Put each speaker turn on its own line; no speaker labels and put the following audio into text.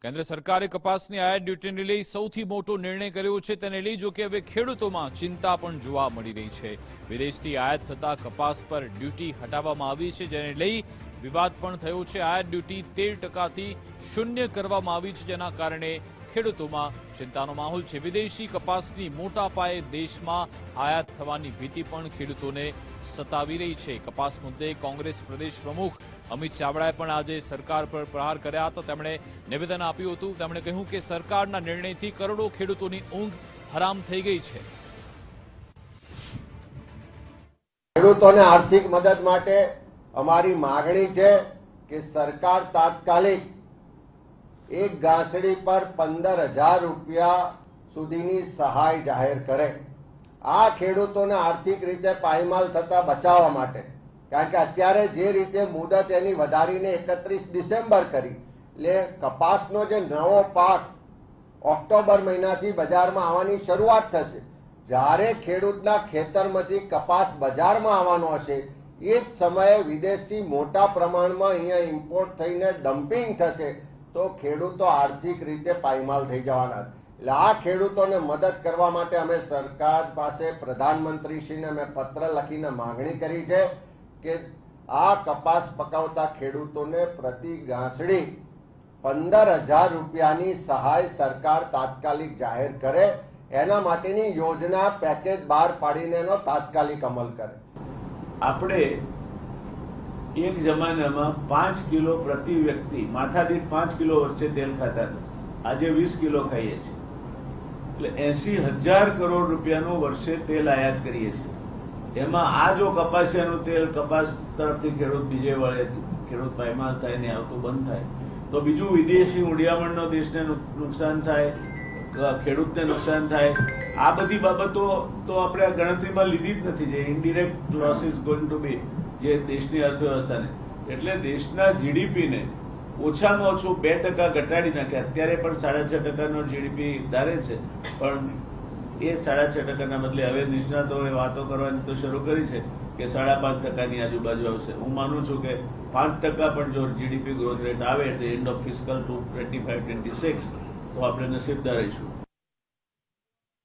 કેન્દ્ર સરકારે કપાસની આયાત ડ્યુટીને લઈ સૌથી મોટો નિર્ણય કર્યો છે. તેને લઈ જો કે હવે ખેડૂતોમાં ચિંતા પણ જોવા મળી રહી છે. વિદેશથી આયાત થતા કપાસ પર ડ્યુટી હટાવવામાં આવી છે, જેને લઈ વિવાદ પણ થયો છે. આયાત ડ્યુટી 13%થી શૂન્ય કરવામાં આવી છે, જેના કારણે ખેડૂતોમાં ચિંતાનો માહોલ છે. વિદેશી કપાસની મોટા પાયે દેશમાં આયાત થવાની ભીતિ પણ ખેડૂતોને સતાવી રહી છે. કપાસ મુદ્દે કોંગ્રેસ પ્રદેશ પ્રમુખ અમિત ચાવડાએ પણ આજે સરકાર પર પ્રહાર કર્યા હતા. તેમણે નિવેદન આપ્યું હતું. તેમણે કહ્યું કે સરકારના નિર્ણયથી કરોડો ખેડૂતોની ઊંઘ હરામ થઈ ગઈ છે.
ખેડૂતોને આર્થિક મદદ માટે અમારી માગણી છે કે સરકાર તાત્કાલિક એક ગાંસડી પર 15,000 રૂપિયા સુધીની સહાય જાહેર કરે. આ ખેડૂતોને આર્થિક રીતે પાયમાલ થતા બચાવવા માટે, કારણ કે અત્યારે જે રીતે મુદત એની વધારીને 31 ડિસેમ્બર કરી, એટલે કપાસનો જે નવો પાક ઓક્ટોબર મહિનાથી બજારમાં આવવાની શરૂઆત થશે. જ્યારે ખેડૂતના ખેતરમાંથી કપાસ બજારમાં આવવાનો હશે, એ જ સમયે વિદેશથી મોટા પ્રમાણમાં અહીંયા ઇમ્પોર્ટ થઈને ડમ્પિંગ થશે, તો ખેડૂતો આર્થિક રીતે પાયમાલ થઈ જવાના. એટલે આ ખેડૂતોને મદદ કરવા માટે અમે સરકાર પાસે પ્રધાનમંત્રીશ્રીને અમે પત્ર લખીને માંગણી કરી છે કે આ કપાસ પકાવતા ખેડૂતોને પ્રતિ ગાંસડી 15,000 રૂપિયાની સહાય સરકાર તાત્કાલિક જાહેર કરે. એના માટેની યોજના પેકેજ બહાર પાડીને એનો તાત્કાલિક અમલ કરે.
આપણે એક જમાનામાં 5 કિલો પ્રતિ વ્યક્તિ માથાદીઠ 5 કિલો વર્ષે તેલ ખાતા હતા. આજે 20 કિલો ખાઈએ છીએ. એટલે 80,000 કરોડ રૂપિયાનું વર્ષે તેલ આયાત કરીએ છીએ. એમાં આ જો કપાસિયાનું તેલ કપાસ તરફથી ખેડૂત બીજે વળે, ખેડૂત પાયમાલ થાય ને આવતું બંધ થાય, તો બીજું વિદેશી મૂંડિયામણનો દેશને નુકસાન થાય, ખેડૂતને નુકસાન થાય. આ બધી બાબતો તો આપણે ગણતરીમાં લીધી જ નથી. જે indirect loss is going to be જે દેશની અર્થવ્યવસ્થાને, એટલે દેશના જીડીપીને ઓછામાં ઓછું 2% ઘટાડી નાખે. અત્યારે પણ 6.5% જીડીપી ધારે છે, પણ એ 6.5%ના બદલે હવે નિષ્ણાતોએ વાતો કરવાની તો શરૂ કરી છે કે 5.5%ની આજુબાજુ આવશે. હું માનું છું કે 5% પણ જો જીડીપી ગ્રોથ રેટ આવે at the end of fiscal 25-26 તો આપણે નસીબદાર રહીશું.